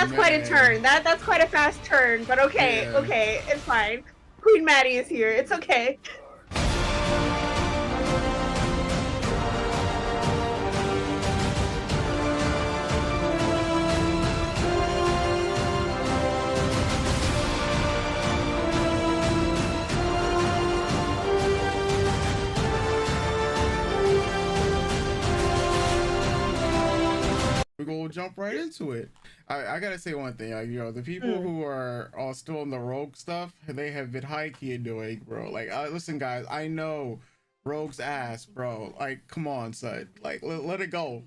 that's quite a man. turn. That's quite a fast turn, but okay, Yeah. okay, it's fine. Queen Maddie is here. It's okay. We're gonna jump right into it. I gotta say one thing, like, the people who are all still in the rogue stuff, they have been high key annoying, bro. Like, listen, guys, I know rogue's ass, bro. Like, come on, son. Like, let it go.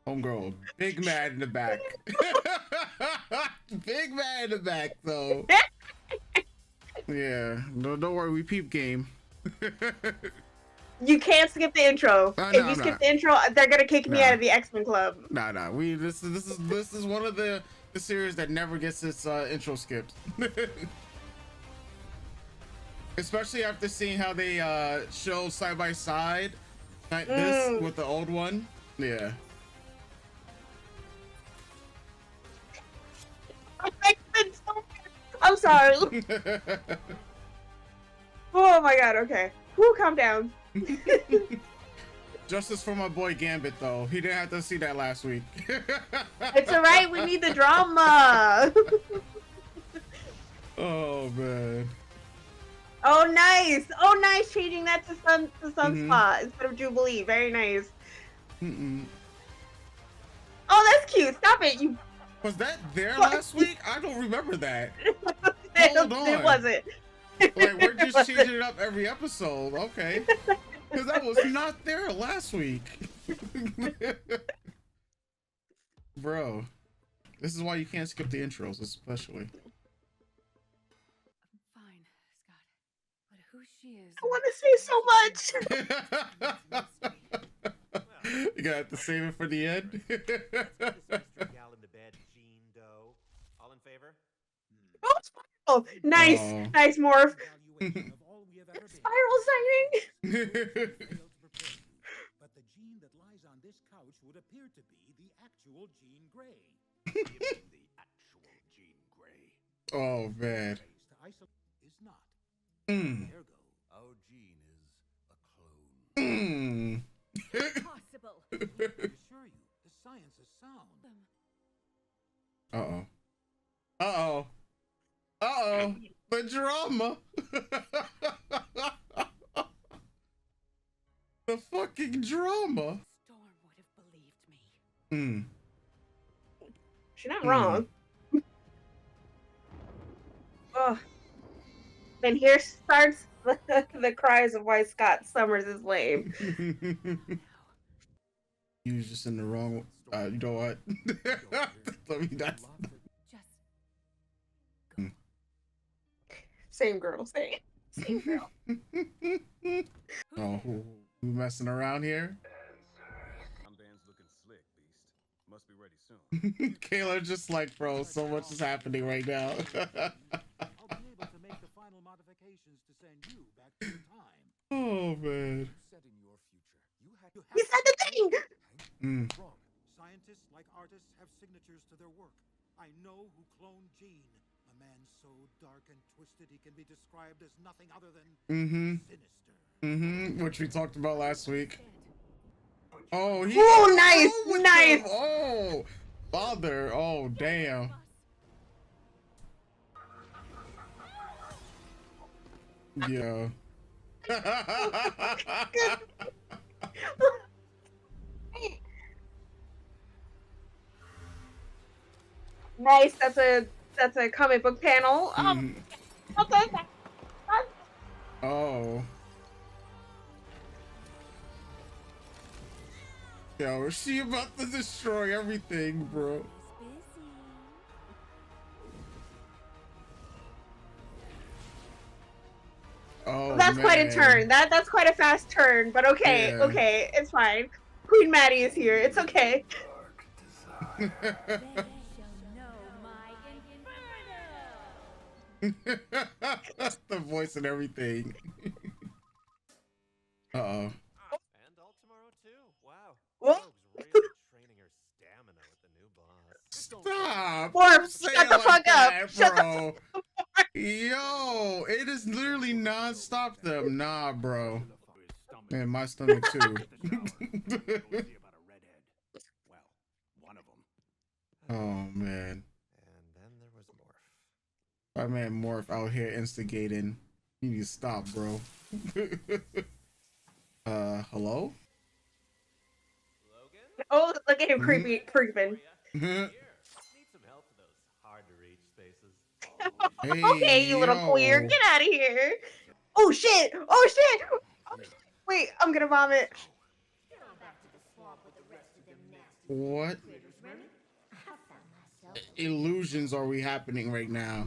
Homegirl, big mad in the back. Big mad in the back, though. Yeah, no, don't worry, we peep game. You can't skip the intro. No, If you skip the intro, they're gonna kick me out of the X-Men club. Nah. This is one of the series that never gets its intro skipped. Especially after seeing how they show side by side like this with the old one. Yeah. I'm sorry. Oh my god, okay. Whew, calm down. Justice for my boy Gambit, though. He didn't have to see that last week. It's alright, we need the drama. Oh, man. Oh, nice. Oh, nice. Changing that to Sunspot instead of Jubilee. Very nice. Oh, that's cute. Stop it. You. Was that there last week? I don't remember that. Hold on. It wasn't. Like, we're just changing it up every episode. Okay. Because that was not there last week. Bro, this is why you can't skip the intros, especially. Fine, Scott. But who she is? I want to say so much. You gotta have to save it for the end. Gal in the bed, Jean Doe. All in favor? Oh, nice. Oh. Nice morph. Spiral signing. But the Jean that lies on this couch would appear to be the actual Jean Grey. The actual Jean Grey. Oh, man. Is not. Ergo, our Jean is a clone. Impossible. I assure you, the science is sound. Uh-oh. Uh-oh. Uh-oh. The drama. The fucking drama. Storm would have believed me. She's not wrong. Oh. Then here starts the cries of why Scott Summers is lame. He was just in the wrong. You know what? I mean, that's. Same girl, same girl. Oh, who messing around here? Dan's looking slick, beast. Must be ready soon. Kayla just like, bro, so much is happening right now. I'll be able to make the final modifications to send you back to your time. Oh, man. Set in your future. He said the thing! Wrong. Scientists, like artists, have signatures to their work. I know who cloned Jean. A man so dark and twisted he can be described as nothing other than sinister. Which we talked about last week. Oh, he. Oh, nice, nice. Oh, father. Oh, damn. Yeah. Nice. That's a comic book panel. Okay. Oh. Yo, is she about to destroy everything, bro? Oh, that's man. quite a turn. That's quite a fast turn, but okay, Yeah. okay, it's fine. Queen Maddie is here. It's okay. That's the voice and everything. Uh-oh. And all tomorrow too. Wow. What? Rogue's really training her stamina with the new Stop. Morph, Don't say shut it the like fuck up. that, Shut the bro. Yo, it is literally non-stop them. Nah, bro. Man, my stomach too. Oh man. And then there was Morph. My man Morph out here instigating. You need to stop, bro. Hello? Oh, look at him creeping. Need some help with those hard to reach spaces. Okay, Hey, you little queer, yo. get out of here. Oh shit! Oh shit! Oh, wait, I'm gonna vomit. What illusions are we happening right now?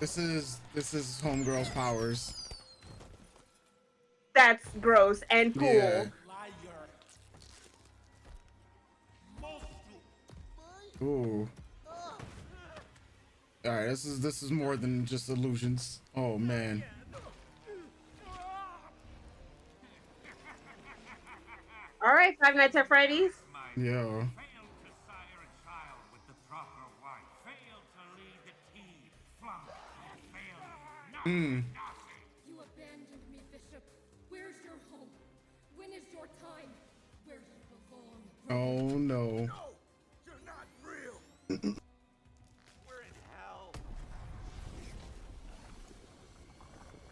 This is homegirl's powers. That's gross and cool. Yeah. Ooh. All right, this is more than just illusions. Oh man. All right, Five Nights at Freddy's. Yo. Mm. You abandoned me, Bishop. Where's your home? When is your time? Where you belong? Oh no. You're not real. We're in hell.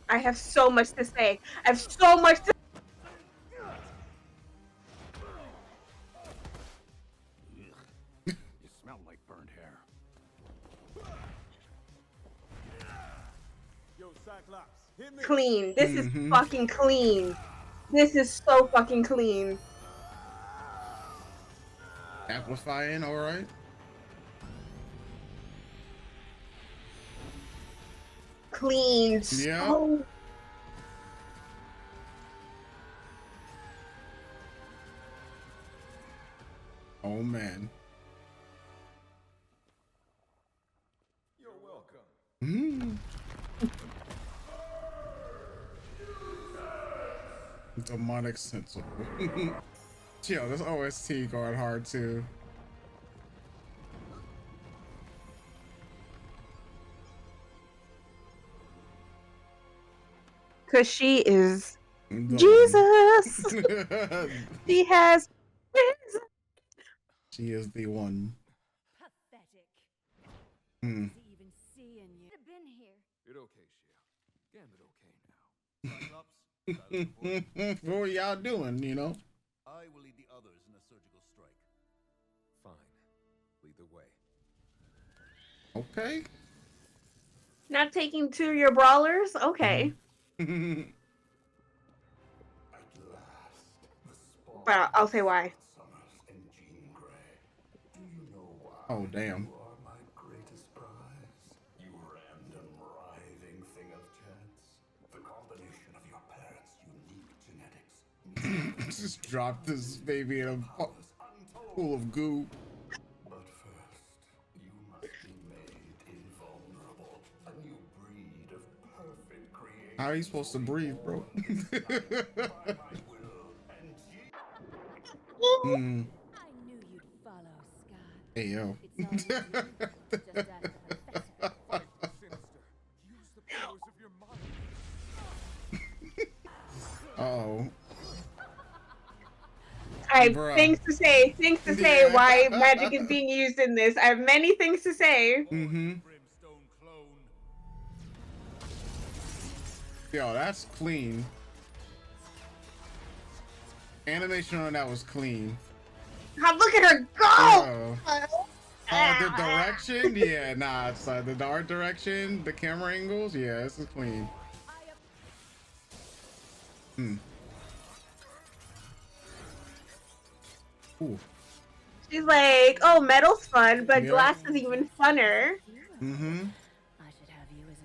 I have so much to say. I have so much to. You smell like burned hair. Yo, Cyclops, hit me. Clean. This is fucking clean. This is so fucking clean. Amplifying, all right. Clean. Yeah. So... Oh man. You're welcome. Mm. Demonic sensible. Yo, this OST going hard too. Cause she is The Jesus. one. She has. She is the one. Pathetic. Hmm. To even see in you. I've been here. It okay, Shia. Gambit okay now. Cyclops, What were y'all doing, you know? I will lead the others in a surgical strike. fine. Lead the way. Okay. Not taking to your brawlers? Okay. Well, I'll say why. Oh damn. You are my greatest prize. You random, writhing thing of chance. The combination of your parents' unique genetics. Just dropped this baby in a pool of goo. But first, you must be made invulnerable. A new breed of perfect creation. How are you supposed to breathe, bro? By my will and Hmm. I knew you'd follow, Scott. Hey yo. It's all you do. Just ask the professor. Sinister. Use the powers of your mind. Uh-oh. I have Bruh. things to say. Things to say Yeah. why magic is being used in this. I have many things to say. Mm-hmm. brimstone clone. Yo, that's clean. Animation on that was clean. God, look at her go! Oh. The direction? Yeah, nah, it's the art direction, the camera angles, yeah, this is clean. Hmm. Ooh. She's like, oh, metal's fun, but Yeah. glass is even funner. Mm-hmm. I should have you as a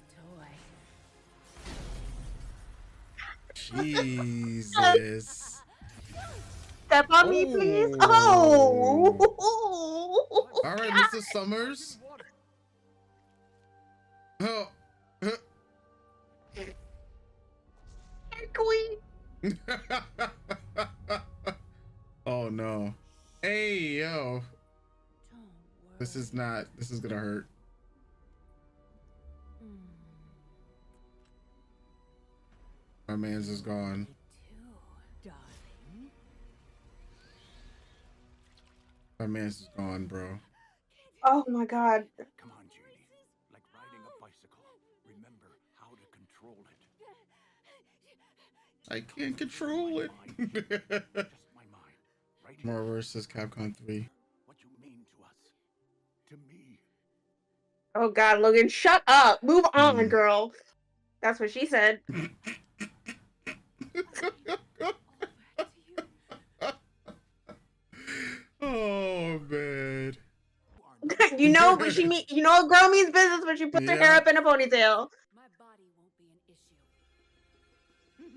toy. Jesus. Step on me, please. Oh. Oh! All right, Mr. Summers. Oh. Queen. Oh no. Hey, yo. Don't This is worry. not, this is gonna hurt. Mm. My man's is gone. Me too, darling. My man's is gone, bro. Oh my god. Come on, Judy. Like riding a bicycle. Remember how to control it. I can't control it. Just my mind. Right here. Marvel vs. Capcom 3. What you mean to us. To me. Oh god, Logan, shut up. Move on, Mm. girl. That's what she said. Oh man. You know, but you know, a girl means business when she puts her hair Yeah. up in a ponytail. My body won't be an issue.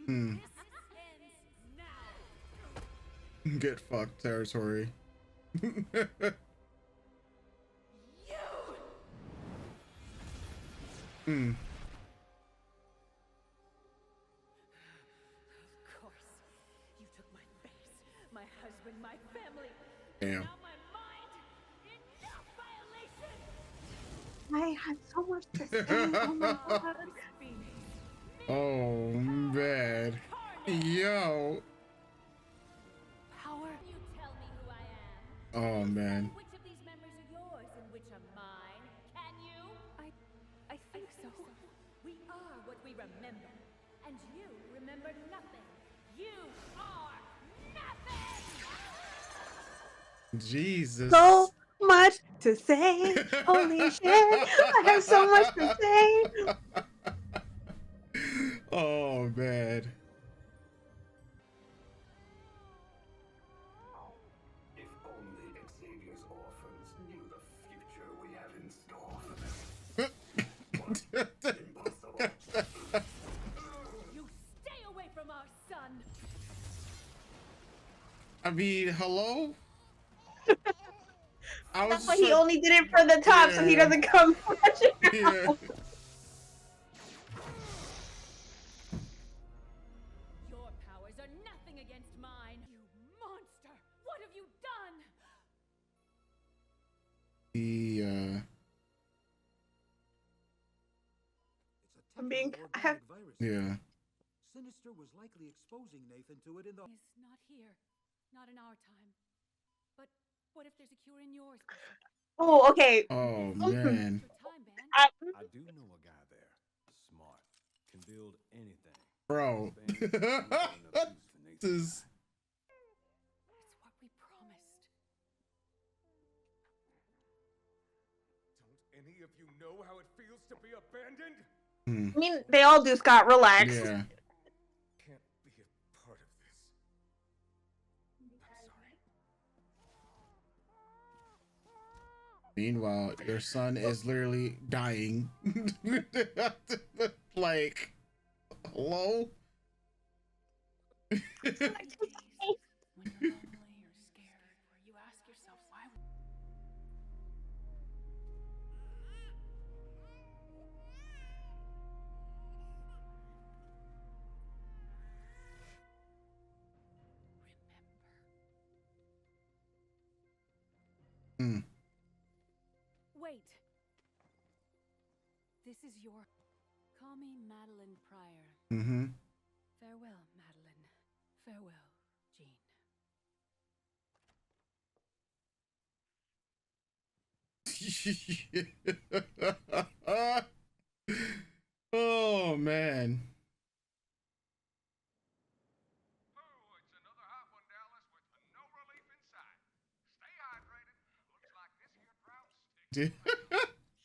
Hmm. This ends now. Get fucked territory. Hmm. Of course. You took my face, my husband, my family. Damn. Now my mind. Enough violation. I had so much to say. Oh my god. This phoenix. Oh man. Yo. Power. You tell me who I am. Oh man. Which of these memories are yours and which are mine? Can you? I think so. We are what we remember. And you remember nothing. You are nothing! Jesus. So much to say. Holy shit. I have so much to say. Oh man. If only Xavier's orphans knew the future we have in store for them. Impossible. You stay away from our son! I mean, hello? I was That's why just he only did it for the top, so he Yeah. doesn't come crashing out. Yeah. Your powers are nothing against mine! You monster! What have you done? The It's a I'm being- technical I have- organic virus. yeah. Sinister was likely exposing Nathan to it in the. Is not here. Not in our time. But what if there's a cure in yours? Oh, okay. Oh Mhm. man. Your time, man. I, I do know a guy there. Smart. Can build anything. Bro. Thing, we've got enough use for This Nathan. is It's what we promised. Don't any of you know how it feels to be abandoned? hmm. I mean, they all do, Scott. Relax. Yeah. Can't be a part of this. I'm sorry. Meanwhile, your son is literally dying. Like, hello? Days when you're lonely or scared, where you ask yourself why. Hmm. Wait. This is your. Call me Madeline Pryor. Mm-hmm. Farewell, Madeline. Farewell, Jean. Oh man. Oh, it's another hot one, Dallas, with no relief in sight. Stay hydrated. Looks like this here drought's sticking.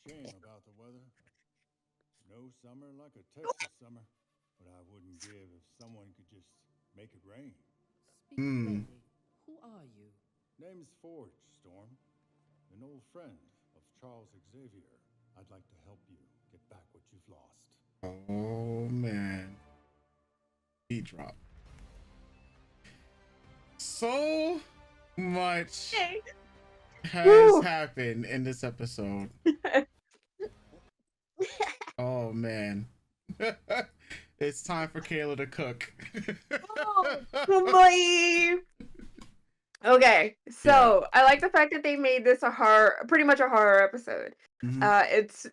Shame about the weather. No summer like a Texas summer. But I wouldn't give if someone could just make it rain. Speak Hmm. plainly. Who are you? Name's Forge, Storm. An old friend of Charles Xavier. I'd like to help you get back what you've lost. Oh man. Beat drop. So much Okay. has Woo. happened in this episode. Oh man. It's time for Kayla to cook. Oh, boy. Okay, Yeah. so I like the fact that they made this a horror, pretty much a horror episode. Mm-hmm. It's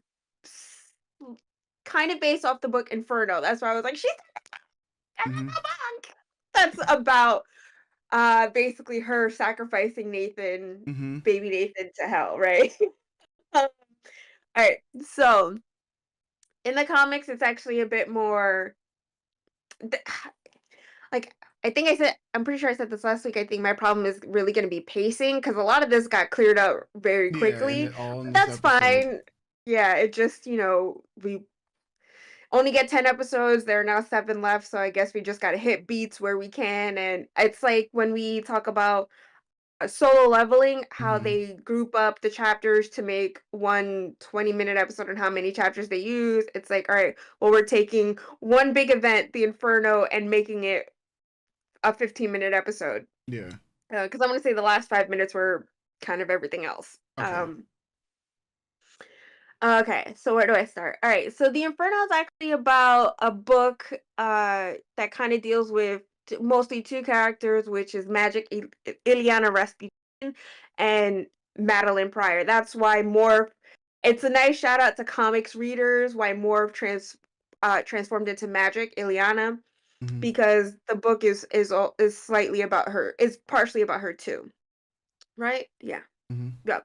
kind of based off the book Inferno. That's why I was like, she's a Mm-hmm. monk. That's about basically her sacrificing Nathan, Mm-hmm. baby Nathan, to hell, right? All right, so in the comics, it's actually a bit more th- like I think I said I'm pretty sure I said this last week. I think my problem is really going to be pacing because a lot of this got cleared out very Yeah, and quickly. it all in But this that's episode. fine. Yeah, it just, we only get 10 episodes. There are now 7 left, so I guess we just got to hit beats where we can. And it's like when we talk about solo leveling, how Mm-hmm. they group up the chapters to make one 20-minute episode and how many chapters they use. It's like, all right, well, we're taking one big event, the Inferno, and making it a 15-minute episode. Yeah. Because I'm gonna say the last 5 minutes were kind of everything else. Okay. Okay, so where do I start? All right, so The Inferno is actually about a book that kind of deals with mostly two characters, which is Ileana Rasputin and Madeline Pryor. That's why more. It's a nice shout out to comics readers why Morph transformed into Magic Ileana, Mm-hmm. because the book is slightly about her. Is partially about her too, right? Yeah. Mm-hmm. Yeah.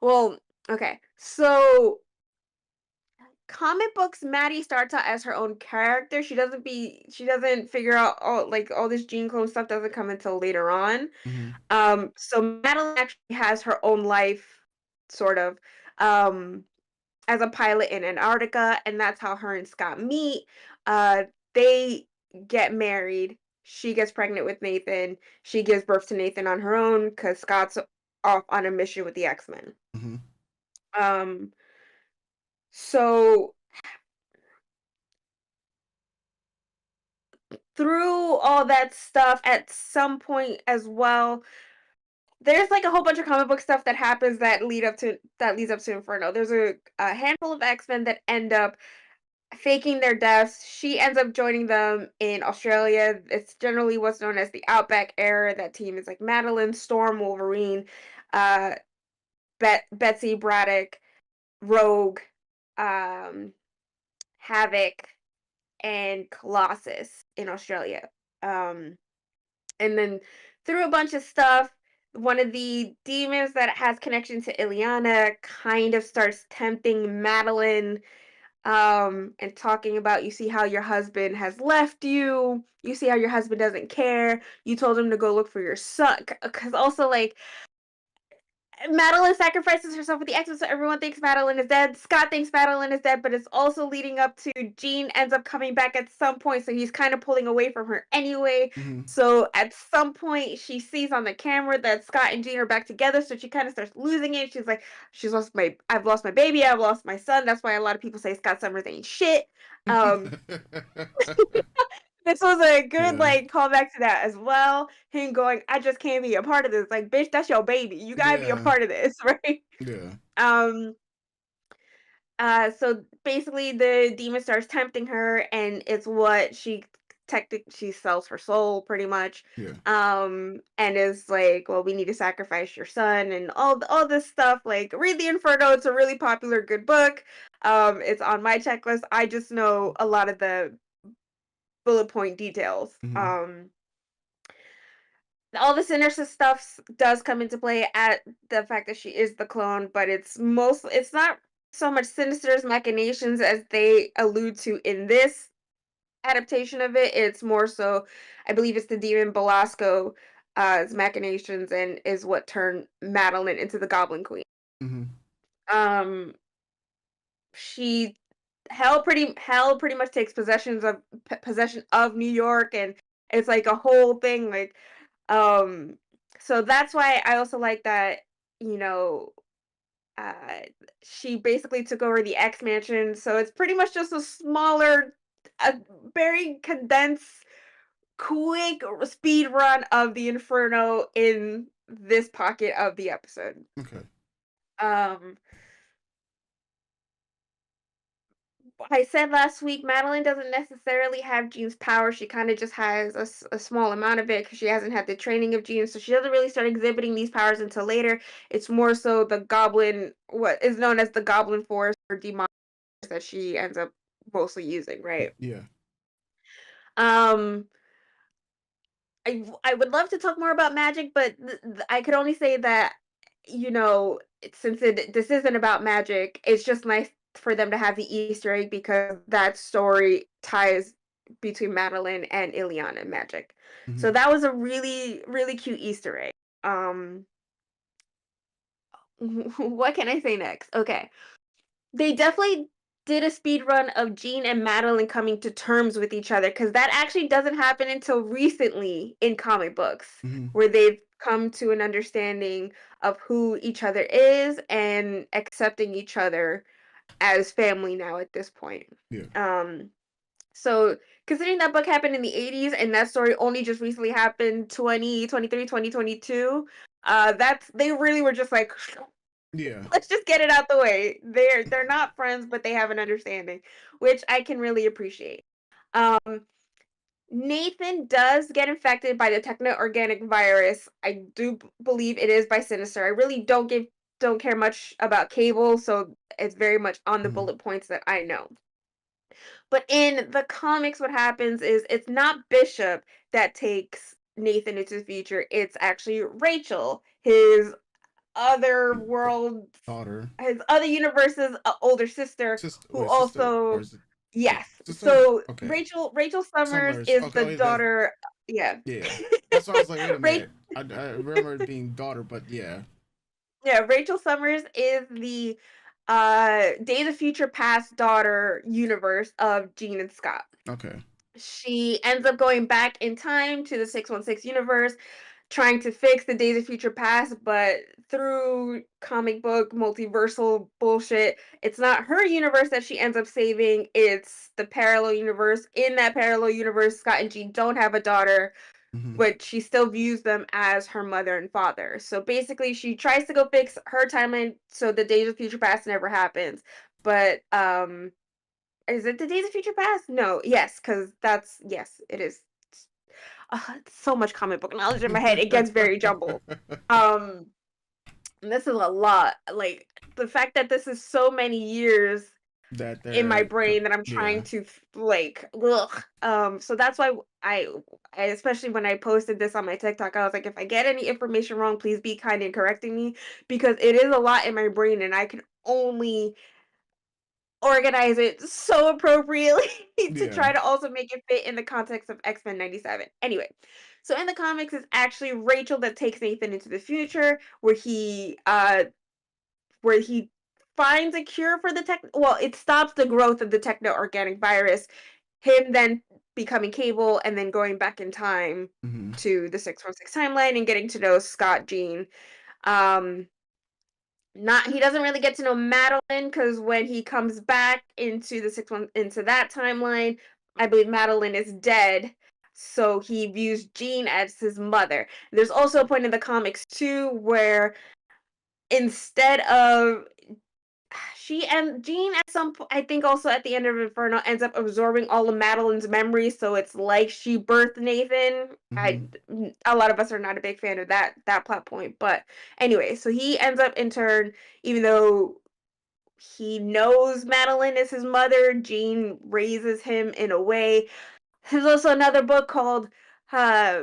Well, okay. So comic books, Maddie starts out as her own character. She doesn't figure out all this gene clone stuff doesn't come until later on. Mm-hmm. So Madeline actually has her own life, sort of, um, as a pilot in Antarctica, and that's how her and Scott meet. They get married. She gets pregnant with Nathan. She gives birth to Nathan on her own because Scott's off on a mission with the X-Men. Mm-hmm. Um, so through all that stuff, at some point as well, there's like a whole bunch of comic book stuff that happens that leads up to Inferno. There's a handful of X-Men that end up faking their deaths. She ends up joining them in Australia. It's generally what's known as the Outback era. That team is like Madeline, Storm, Wolverine, uh, Betsy, Braddock, Rogue, um, Havoc, and Colossus in Australia. Um, and then through a bunch of stuff, one of the demons that has connection to Ileana kind of starts tempting Madeline, and talking about, you see how your husband has left you, you see how your husband doesn't care, you told him to go look for your son, because also like Madeline sacrifices herself with the X-Men, so everyone thinks Madeline is dead. Scott thinks Madeline is dead, but it's also leading up to Jean ends up coming back at some point, so he's kind of pulling away from her anyway. Mm-hmm. So at some point, she sees on the camera that Scott and Jean are back together, so she kind of starts losing it. She's like, I've lost my baby, I've lost my son. That's why a lot of people say Scott Summers ain't shit. Um, this was a good, Yeah. like, callback to that as well. Him going, "I just can't be a part of this." Like, "Bitch, that's your baby. You gotta be a Yeah. part of this," right? Yeah. Um, so basically the demon starts tempting her, and it's what she sells her soul pretty much. Yeah. And is like, "Well, we need to sacrifice your son," and all this stuff. Like, read the Inferno. It's a really popular, good book. It's on my checklist. I just know a lot of the bullet point details. Mm-hmm. All the sinister stuff does come into play at the fact that she is the clone, but it's not so much Sinister's machinations as they allude to in this adaptation of it. It's more so, I believe it's the demon Belasco machinations, and is what turned Madeline into the Goblin Queen. Mm-hmm. Um she Hell pretty much takes possession of New York, and it's like a whole thing, like, um so that's why I also like that, you know, uh she basically took over the X Mansion, so it's pretty much just a very condensed, quick speed run of the Inferno in this pocket of the episode. Okay. Um I said last week, Madeline doesn't necessarily have Jean's power. She kind of just has a small amount of it because she hasn't had the training of Jean, so she doesn't really start exhibiting these powers until later. It's more so the goblin, what is known as the goblin force or demon force that she ends up mostly using, right? Yeah. Um, I would love to talk more about magic, but I could only say that, since this isn't about magic, it's just nice for them to have the Easter egg because that story ties between Madeline and Ileana and magic. So Hmm. that was a really, really cute Easter egg. Um, what can I say next? Okay. They definitely did a speed run of Jean and Madeline coming to terms with each other because that actually doesn't happen until recently in comic books, Hmm. where they've come to an understanding of who each other is and accepting each other as family now at this point. Yeah. Um, so considering that book happened in the 80s and that story only just recently happened 2023, 2022, that's they really were just like Yeah. let's just get it out the way. They're not friends, but they have an understanding, which I can really appreciate. Um, Nathan does get infected by the techno-organic virus. I do believe it is by Sinister. I really don't care much about Cable, so it's very much on the Hmm. bullet points that I know. But in the comics, what happens is it's not Bishop that takes Nathan into the future. It's actually Rachel, other world Daughter. his other universe's older sister Sister. who Wait, sister or also is it? Yeah. yes. Sister. So Okay. Rachel Summers Summers. is Okay. the Oh, yeah, that's daughter. Yeah. yeah. That's why I was like, wait a Ra- minute. I remember it being daughter, but yeah. yeah, Rachel Summers is the Days of Future Past daughter universe of Jean and Scott. Okay. She ends up going back in time to the 616 universe, trying to fix the Days of Future Past, but through comic book multiversal bullshit, it's not her universe that she ends up saving, it's the parallel universe. In that parallel universe, Scott and Jean don't have a daughter, Hmm. but she still views them as her mother and father. So basically, she tries to go fix her timeline so the Days of Future Past never happens. But is it the Days of Future Past? No, yes, because yes, it is. So much comic book knowledge in my head. It gets very jumbled. Um, this is a lot. Like the fact that this is so many years that in my they're brain that I'm trying yeah. to like ugh. So that's why I especially when I posted this on my TikTok, I was like, if I get any information wrong, please be kind in correcting me because it is a lot in my brain and I can only organize it so appropriately to Yeah. try to also make it fit in the context of X-Men 97. Anyway, so in the comics it's actually Rachel that takes Nathan into the future where he finds a cure for the it stops the growth of the techno-organic virus, him then becoming Cable and then going back in time Hmm. to the 616 timeline and getting to know Scott Jean. Um not he doesn't really get to know Madeline because when he comes back into the into that timeline, I believe Madeline is dead. So he views Jean as his mother. There's also a point in the comics too where instead of she and Jean at some point, I think also at the end of Inferno ends up absorbing all of Madeline's memories, so it's like she birthed Nathan. Hmm. A lot of us are not a big fan of that plot point, but anyway, so he ends up in turn, even though he knows Madeline is his mother, Jean raises him in a way. There's also another book called uh,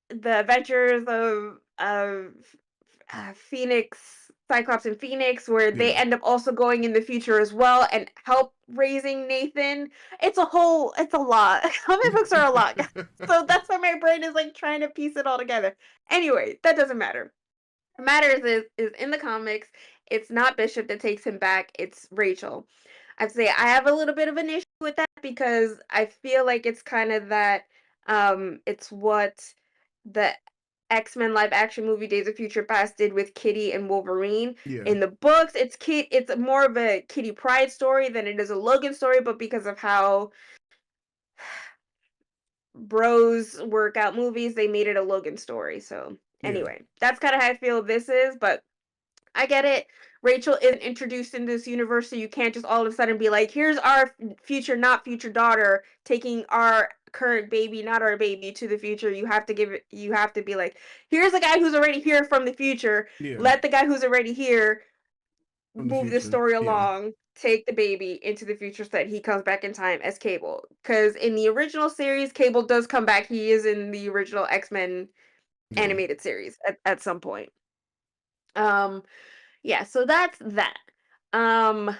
"The Adventures of Phoenix, Cyclops and Phoenix, where they Yeah. end up also going in the future as well and help raising Nathan. It's a lot. Comic books are a lot. So that's why my brain is like trying to piece it all together. Anyway, that doesn't matter. What matters is in the comics, it's not Bishop that takes him back, it's Rachel. I'd say I have a little bit of an issue with that because I feel like it's kind of that it's what the X-Men live action movie Days of Future Past did with Kitty and Wolverine. Yeah. In the books, it's more of a Kitty Pryde story than it is a Logan story, but because of how bros work out movies, they made it a Logan story. So Yeah. anyway, that's kind of how I feel this is, but I get it. Rachel isn't introduced in this universe, so you can't just all of a sudden be like, here's our future, not future daughter taking our current baby, not our baby, to the future. You have to you have to be like, here's a guy who's already here from the future. Yeah, Let the guy who's already here from the move this future. story Yeah, along, take the baby into the future so that he comes back in time as Cable. Because in the original series, Cable does come back. He is in the original X-Men yeah. animated series at some point. Um, yeah, so that's that. Um,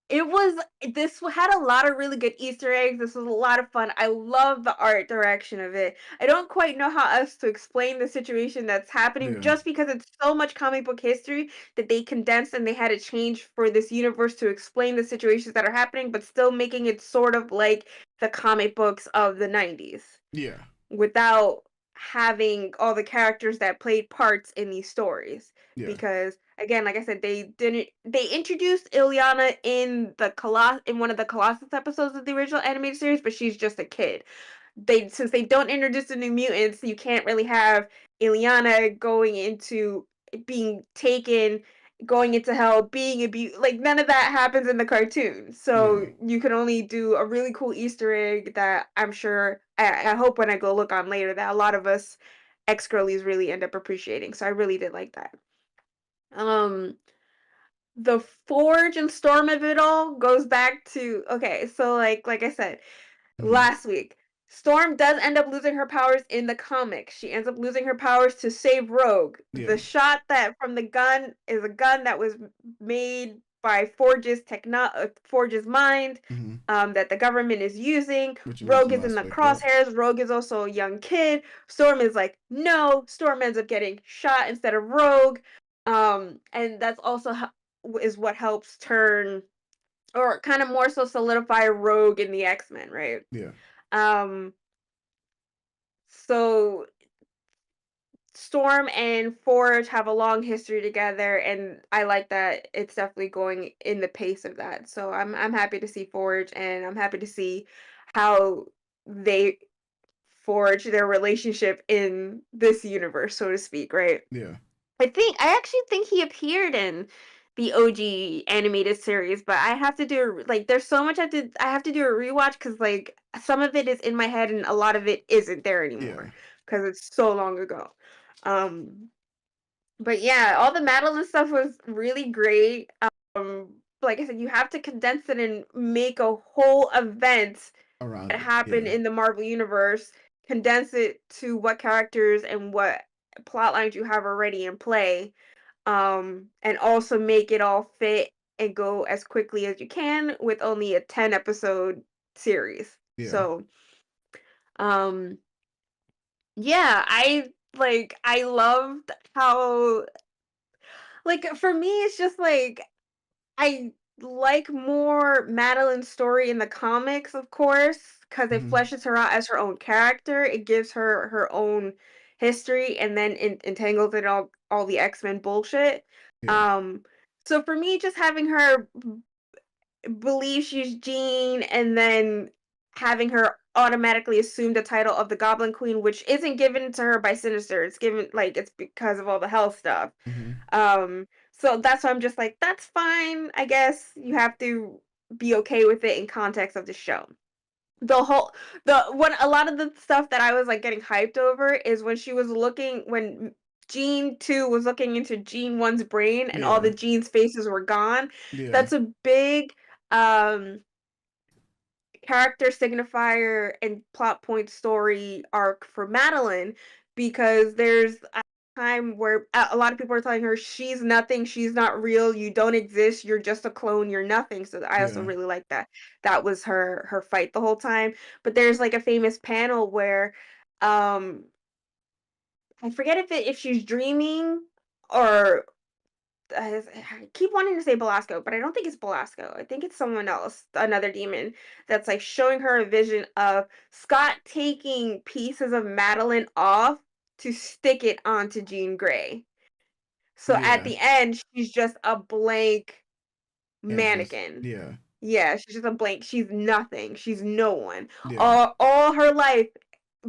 it was this had a lot of really good Easter eggs. This was a lot of fun. I love the art direction of it. I don't quite know how else to explain the situation that's happening Yeah, just because it's so much comic book history that they condensed and they had to change for this universe to explain the situations that are happening, but still making it sort of like the comic books of the 90s yeah, without having all the characters that played parts in these stories. yeah, Because again, like I said, they introduced Ileana in in one of the Colossus episodes of the original animated series, but she's just a kid. Since they don't introduce the new mutants, you can't really have Ileana going into being taken, going into hell, being abused. Like none of that happens in the cartoon. yeah, So you can only do a really cool Easter egg that I'm sure I hope when I go look on later that a lot of us ex girlies really end up appreciating. So I really did like that. Um the Forge and Storm of it all goes back to okay, so like I said, hmm, last week. Storm does end up losing her powers in the comics. She ends up losing her powers to save Rogue. yeah, The shot that from the gun is a gun that was made by Forge's mind, hmm. that the government is using. Which you Rogue mentioned is in last the week. Yep. crosshairs. Rogue is also a young kid. Storm is like, no. Storm ends up getting shot instead of Rogue. And that's also is what helps turn or kind of more so solidify Rogue in the X-Men, right? Yeah, Um, so Storm and Forge have a long history together, and I like that it's definitely going in the pace of that. So I'm happy to see Forge, and I'm happy to see how they forge their relationship in this universe, so to speak, right? yeah. I actually think he appeared in the OG animated series, but I have to do like there's so much I have to do a rewatch because like some of it is in my head and a lot of it isn't there Yeah, anymore because it's so long ago. Um, but yeah, all the Madeline stuff was really great. Like I said, you have to condense it and make a whole event around that it. happened Yeah, in the Marvel universe, condense it to what characters and what plot lines you have already in play, and also make it all fit and go as quickly as you can with only a 10 episode series. yeah, So, um, yeah, I loved how like for me it's just like I like more Madeline's story in the comics, of course, because it hmm, fleshes her out as her own character. It gives her her own history, and then entangles it all the X-Men bullshit. yeah, Um, so for me, just having her believe she's Jean, and then having her automatically assume the title of the Goblin Queen, which isn't given to her by Sinister. It's given like it's because of all the health stuff. hmm, So that's why I'm just like, that's fine. I guess you have to be okay with it in context of the show. The whole the What a lot of the stuff that I was like getting hyped over is when she was looking when Jean 2 was looking into Jean 1's brain and all yeah, the Jean's faces were gone. yeah, That's a big um character signifier and plot point story arc for Madeline because there's a time where a lot of people are telling her she's nothing, she's not real, you don't exist, you're just a clone, you're nothing. So I also yeah, really like that. That was her fight the whole time. But there's like a famous panel where um I forget if she's dreaming or I keep wanting to say Belasco, but I don't think it's Belasco. I think it's someone else, another demon that's like showing her a vision of Scott taking pieces of Madeline off to stick it onto Jean Grey. So at yeah. the end, she's just a blank Canvas. mannequin. Yeah, Yeah, she's just a blank. She's nothing. She's no one. yeah, All her life,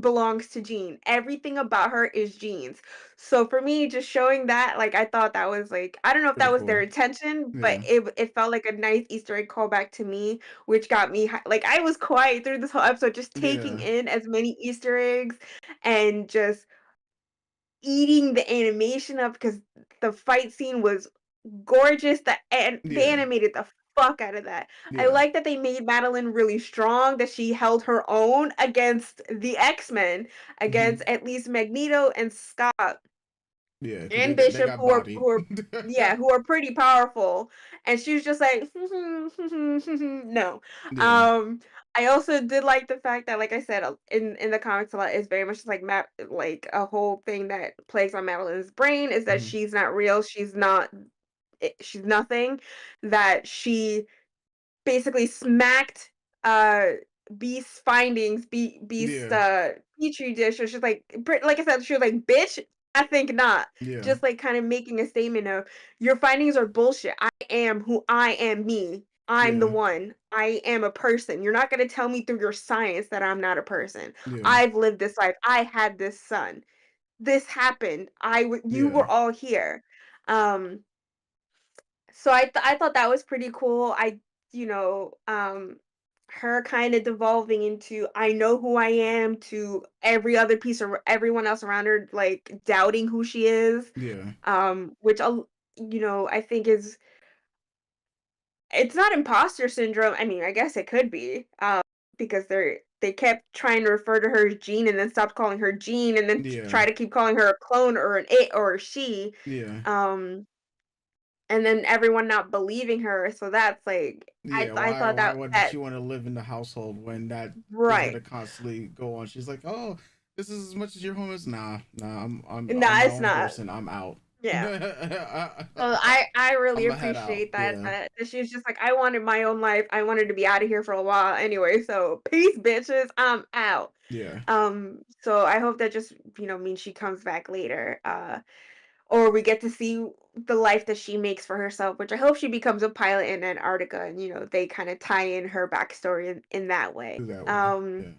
belongs to Jean. Everything about her is Jean's. So for me, just showing that, like, I thought that was like, I don't know if that Pretty was their cool. intention, but Yeah. it felt like a nice Easter egg callback to me, which got me like I was quiet through this whole episode, just taking Yeah. in as many Easter eggs and just eating the animation up because the fight scene was gorgeous. And they Yeah. animated the fuck out of that. I Yeah. like that they made Madeline really strong, that she held her own against the X-Men, Hmm. against at least Magneto and Scott Yeah. They and got Bishop, body. who are pretty powerful. And she was just like, no. Yeah. Um, I also did like the fact that, like I said, in the comics a lot is very much like like a whole thing that plagues on Madeline's brain is that Hmm. she's not real, she's nothing, that she basically smacked uh Beast's findings, Beast's Yeah. petri dish. So she's like, like I said, she was like, "Bitch, I think not." Yeah. Just like kind of making a statement of your findings are bullshit. I am who I am. Me. I'm the Yeah. one. I am a person. You're not gonna tell me through your science that I'm not a person. Yeah. I've lived this life. I had this son. This happened. You Yeah. were all here. Um, so I thought that was pretty cool. Her kind of devolving into I know who I am to everyone else around her like doubting who she is. Yeah. Which I think is it's not imposter syndrome. I mean, I guess it could be. Because they kept trying to refer to her as Jean and then stopped calling her Jean and then Yeah. try to keep calling her a clone or an it or a she. Yeah. Um and then everyone not believing her, so that's like Yeah, I why thought why that would that she want to live in the household when that is right. gonna constantly go on? She's like, "Oh, this is as much as your home is." Nah, I'm Nah, my it's own not. person. I'm out. Yeah. I'm So I really gonna head out. appreciate that Yeah, that she's just like, "I wanted my own life. I wanted to be out of here for a while anyway, so peace, bitches. I'm out." yeah, So I hope that just, means she comes back later. Or we get to see the life that she makes for herself, which I hope she becomes a pilot in Antarctica and, they kind of tie in her backstory in that way. do that way. Yeah,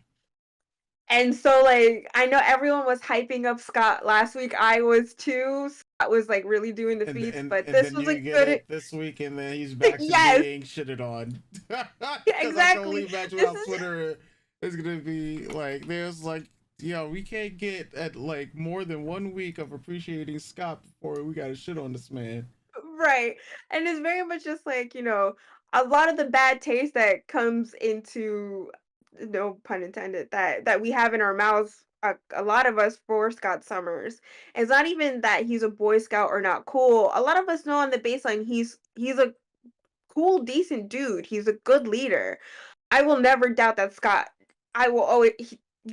And so, like, I know everyone was hyping up Scott last week. I was too. Scott was like really doing the and feats, and but and this then was a you get good. it this week, and then he's back to Yes, being shitted on. yeah, Because I can only exactly. imagine This how is Twitter is gonna be like. There's like, we can't get at like more than 1 week of appreciating Scott before we got to shit on this man. right, and it's very much just like a lot of the bad taste that comes into no pun intended that we have in our mouths. A lot of us for Scott Summers. It's not even that he's a Boy Scout or not cool. A lot of us know on the baseline he's a cool, decent dude. He's a good leader. I will never doubt that Scott. I will always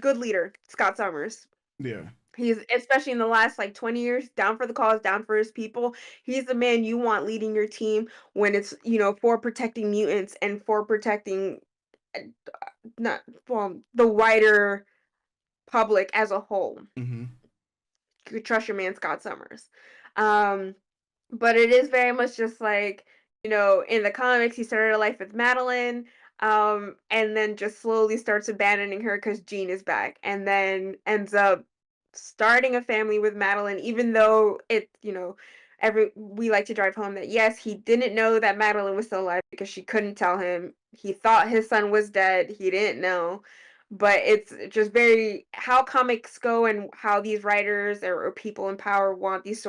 good leader, Scott Summers. Yeah, He's especially in the last like 20 years, down for the cause, down for his people. He's the man you want leading your team when it's for protecting mutants and for protecting uh, not well the wider public as a whole. mm-hmm. You trust your man Scott Summers. Um, but it is very much just like, in the comics, he started a life with Madeline, and then just slowly starts abandoning her because Jean is back, and then ends up starting a family with Madeline, even though every we like to drive home that yes, he didn't know that Madeline was still alive because she couldn't tell him. He thought his son was dead. He didn't know. But it's just very how comics go and how these writers or people in power want these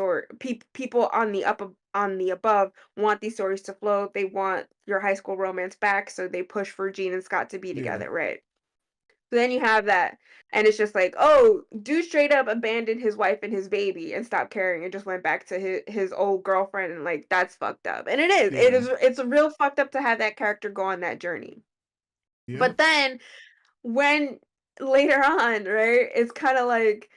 people on the above want these stories to flow. They want your high school romance back, so they push for Jean and Scott to be Yeah, together, right? So then you have that, and it's just like, oh, dude straight up abandoned his wife and his baby and stopped caring and just went back to his old girlfriend, and like that's fucked up. And yeah, it's a real fucked up to have that character go on that journey. yep, But then when later on, right, it's kind of like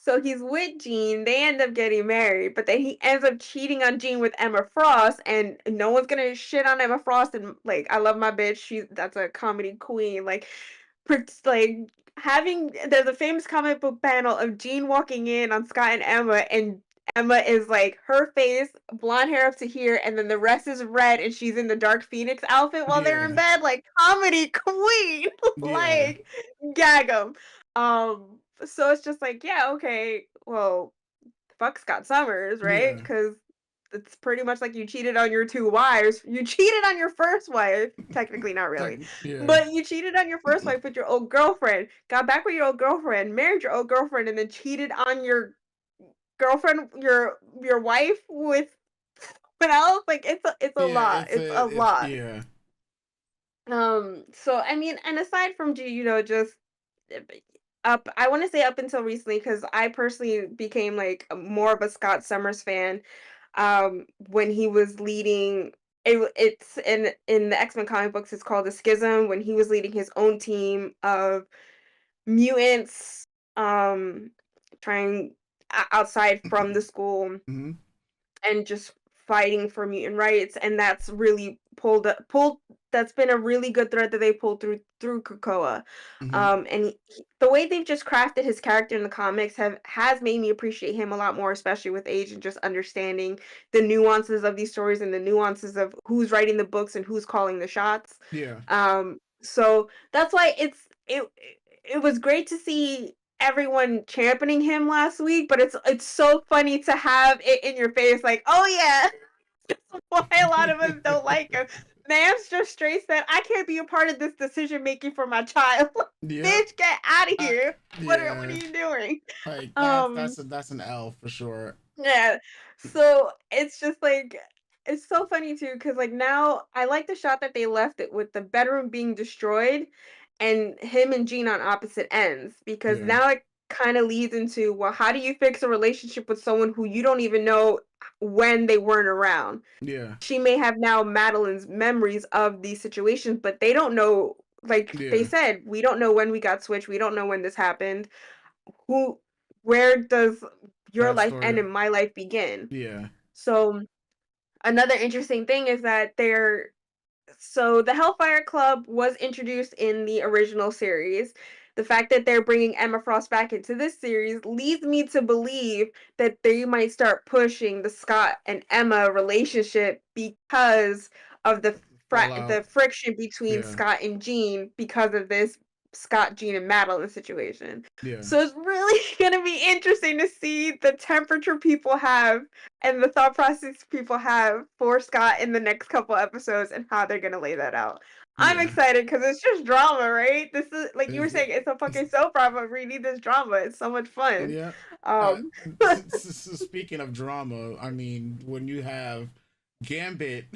so he's with Jean, they end up getting married, but then he ends up cheating on Jean with Emma Frost, and no one's gonna shit on Emma Frost. And like, I love my bitch. That's a comedy queen. Like, like having there's a famous comic book panel of Jean walking in on Scott and Emma, and Emma is like her face, blonde hair up to here, and then the rest is red, and she's in the Dark Phoenix outfit while they're in yeah, bed. Like comedy queen, yeah, like gag 'em. So it's just like, yeah, okay, well, fuck Scott Summers, right? Yeah. Because it's pretty much like you cheated on your 2 wives. You cheated on your first wife, technically not really, Yeah. but you cheated on your first wife with your old girlfriend, got back with your old girlfriend, married your old girlfriend, and then cheated on your girlfriend, your wife with someone else. Like it's a Yeah, lot. It's a it's lot. yeah. So I mean, and aside from just uh, up, I want to say up until recently, because I personally became like more of a Scott Summers fan. When he was leading, it's in the X-Men comic books. It's called the Schism. When he was leading his own team of mutants, um, trying outside from the school Hmm. and just fighting for mutant rights, and that's really pulled that's been a really good thread that they pulled through Krakoa. Hmm. And the way they've just crafted his character in the comics has made me appreciate him a lot more, especially with age and just understanding the nuances of these stories and the nuances of who's writing the books and who's calling the shots. Yeah. So that's why it was great to see everyone championing him last week, but it's so funny to have it in your face, like, oh yeah, that's why a lot of us don't like him. Man's just straight said, I can't be a part of this decision making for my child. Yep. Bitch, get out of I, here. What are yeah. you doing? Like Um that's an L for sure. yeah. So it's just like it's so funny too, because like now I like the shot that they left it with the bedroom being destroyed and him and Jean on opposite ends, because Yeah. now it kind of leads into, well, how do you fix a relationship with someone who you don't even know when they weren't around? Yeah. She may have now Madeline's memories of these situations, but they don't know. Like they Yeah. said, we don't know when we got switched. We don't know when this happened. Who, where does your That life end story. and my life begin? Yeah. So another interesting thing is that the Hellfire Club was introduced in the original series. The fact that they're bringing Emma Frost back into this series leads me to believe that they might start pushing the Scott and Emma relationship because of the Fallout. friction between Yeah. Scott and Jean because of this Scott, Jean, and Madeline situation. Yeah. So it's really gonna be interesting to see the temperature people have and the thought process people have for Scott in the next couple episodes and how they're gonna lay that out. I'm Yeah. excited because it's just drama, right? This is like you were Is it? saying, it's a fucking soap opera. We need this drama. It's so much fun. Yeah. Uh, Um, Speaking of drama, I mean, when you have Gambit,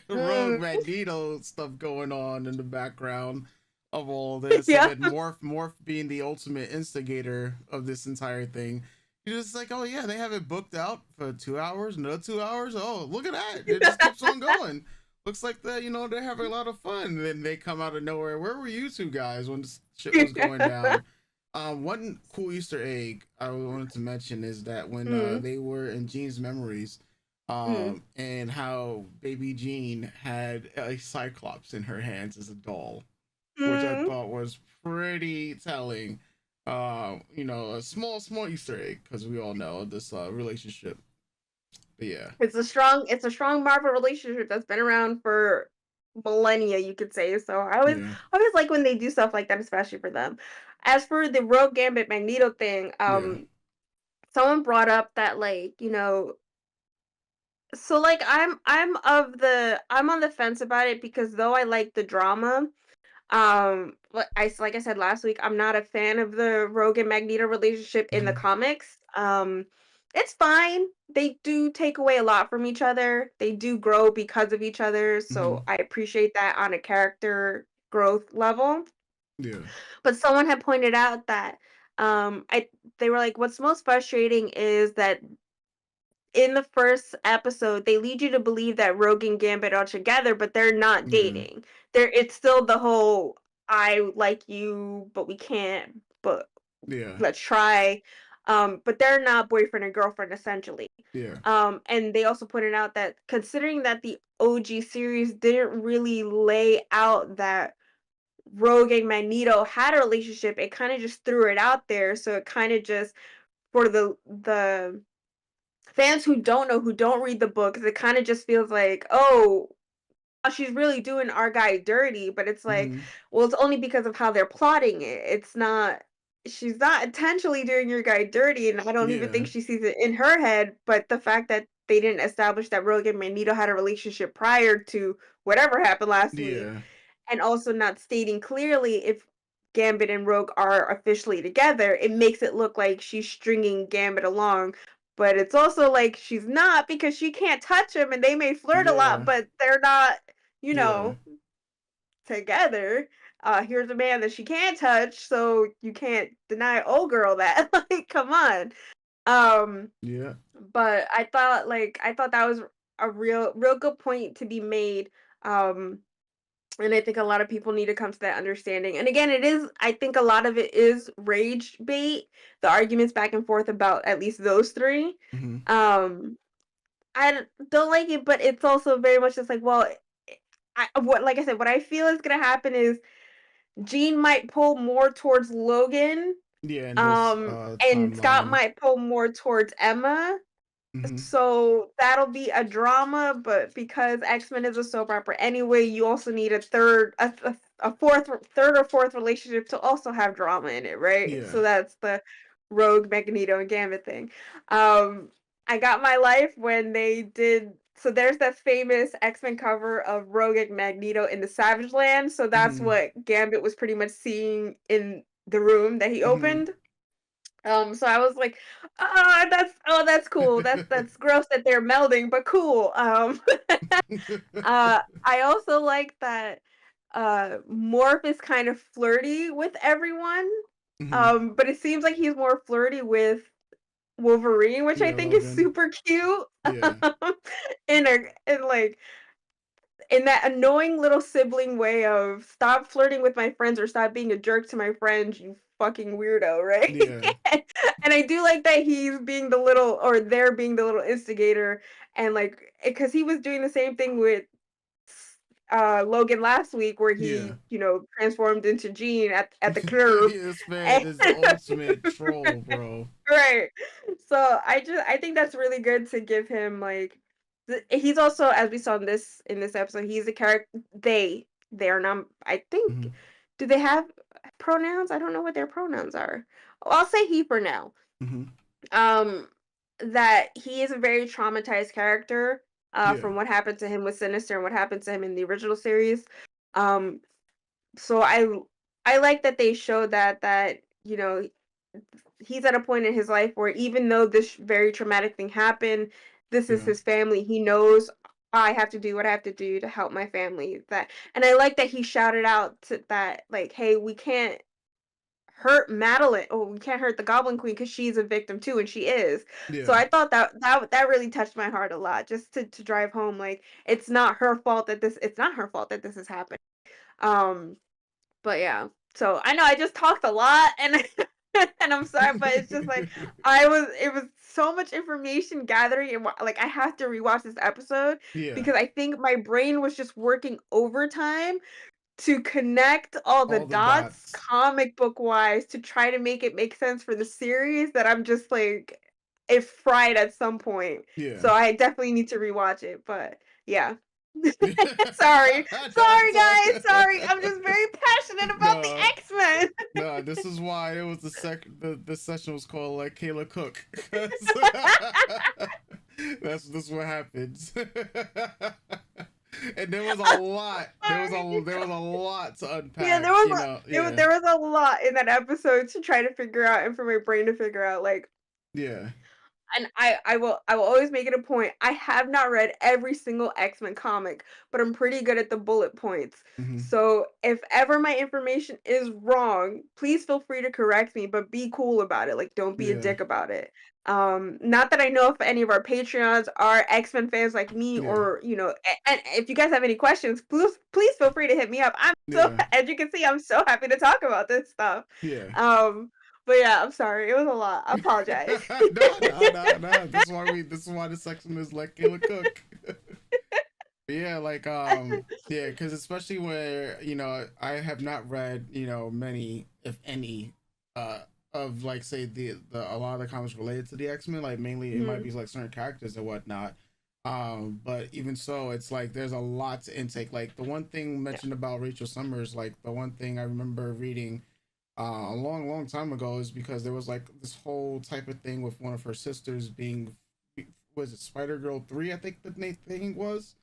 Rogue mm, Magneto stuff going on in the background of all this, and yeah, then Morph being the ultimate instigator of this entire thing, you're just like, oh yeah, they have it booked out for 2 hours, another 2 hours. Oh, look at that! It just keeps on going. Looks like that, they're having a lot of fun. And then they come out of nowhere. Where were you two guys when this shit was going down? One cool Easter egg I wanted to mention is that when mm, they were in Jean's memories, mm, and how baby Jean had a Cyclops in her hands as a doll, which I mm. thought was pretty telling. A small Easter egg because we all know this relationship. But yeah, It's a strong Marvel relationship that's been around for millennia, you could say. So yeah, I always like when they do stuff like that, especially for them. As for the Rogue Gambit Magneto thing, yeah, someone brought up that, like, so like I'm on the fence about it, because though I like the drama, like I said last week, I'm not a fan of the Rogue and Magneto relationship in the mm-hmm, comics. It's fine. They do take away a lot from each other. They do grow because of each other, mm-hmm, so I appreciate that on a character growth level. yeah, But someone had pointed out that I they were like, what's most frustrating is that in the first episode, they lead you to believe that Rogue and Gambit are together, but they're not yeah, dating. It's still the whole I like you, but we can't, but yeah, let's try. But they're not boyfriend and girlfriend essentially. yeah, And they also pointed out that considering that the OG series didn't really lay out that Rogue and Magneto had a relationship, it kind of just threw it out there. So it kind of just for the fans who don't know, who don't read the books, it kind of just feels like, oh, she's really doing our guy dirty. But it's like, mm-hmm, well, it's only because of how they're plotting it. It's not. she's not intentionally doing your guy dirty, and I don't even Yeah. think she sees it in her head, but the fact that they didn't establish that Rogue and Magneto had a relationship prior to whatever happened last week, Yeah. and also not stating clearly if Gambit and Rogue are officially together, it makes it look like she's stringing Gambit along. But it's also like she's not because she can't touch him and they may flirt a lot, Yeah. but they're not, you Yeah. know, together. Here's a man that she can't touch, so you can't deny old girl that. Like, come on. Um, Yeah. but I thought that was a real good point to be made. Um, and I think a lot of people need to come to that understanding. And again, I think a lot of it is rage bait, the arguments back and forth about at least those three. Mm-hmm. Um, don't like it, but it's also very much just like, well, like I said, what I feel is gonna happen is Jean might pull more towards Logan, Yeah, in this and Scott timeline. might pull more towards Emma. Mm-hmm. So that'll be a drama, but because X-Men is a soap opera anyway, you also need a fourth, third or fourth relationship to also have drama in it, right? Yeah. So that's the Rogue, Magneto, and Gambit thing. Um, I got my life when they did. So there's that famous X-Men cover of Rogue and Magneto in the Savage Land. So that's Mm-hmm. what Gambit was pretty much seeing in the room that he Mm-hmm. opened. So I was like, that's cool. That's gross that they're melding, but cool. I also like that Morph is kind of flirty with everyone. Mm-hmm. But it seems like he's more flirty with Wolverine, which I Yeah, think is Logan. super cute. Yeah. In like in that annoying little sibling way of stop flirting with my friends or stop being a jerk to my friends, you fucking weirdo, right? Yeah. And I do like that he's being the little or they're being the little instigator and like because he was doing the same thing with Logan last week where Yeah. he, transformed into Jean at the curb. This man And is the ultimate troll, bro. right. So I think that's really good to give him like he's also as we saw in this episode he's a character they are not I Mm-hmm. think do they have pronouns? I don't know what their pronouns are. Well, I'll say he for now. Mm-hmm. Um that he is a very traumatized character Yeah. from what happened to him with Sinister and what happened to him in the original series. Um so I like that they showed that he's at a point in his life where even though this very traumatic thing happened, this is Yeah. his family. He knows I have to do what I have to do to help my family. And I like that he shouted out to that like, hey, we can't hurt Madeline. Oh, we can't hurt the Goblin Queen because she's a victim too, and she is. So Yeah. I thought that really touched my heart a lot, just to drive home like it's not her fault that this is happening. Um, but yeah, so I know I just talked a lot and and I'm sorry, but it's just like it was so much information gathering and like I have to rewatch this episode Yeah. because I think my brain was just working overtime to connect all the All the dots dots. comic book wise to try to make it make sense for the series that I'm just like it fried at some point. Yeah. So I definitely need to rewatch it, but yeah. No, Sorry. Sorry it's all guys, sorry. I'm good. just very passionate about the No, X-Men. no, this is why it was the session was called like Kayla Cook. That's what happens. And there was a lot. Sorry. There was a lot to Yeah, unpack. You know. Yeah. there was a lot in that episode to try to figure out and for my brain to figure out like Yeah. and I will always make it a point. I have not read every single X-Men comic, but I'm pretty good at the bullet points. Hmm. So if ever my information is wrong, please feel free to correct me, but be cool about it. Like don't be a Yeah. dick about it. Not that I know if any of our Patreons are X-Men fans like me Yeah. or, and if you guys have any questions, please feel free to hit me up. Yeah. As you can see, I'm so happy to talk about this stuff. Yeah. But yeah, I'm sorry. It was a lot. I apologize. No. This is why the section is like Kayla Cook. Yeah, like yeah, because especially where I have not read many, if any, uh of like say the a lot of the comics related to the X-Men. Like mainly it might Mhm. be like certain characters and whatnot. But even so, it's like there's a lot to intake. Like the one thing Yeah. mentioned about Rachel Summers, like the one thing I remember reading a long, long time ago is because there was like this whole type of thing with one of her sisters being, was it Spider Girl 3? I think the thing was.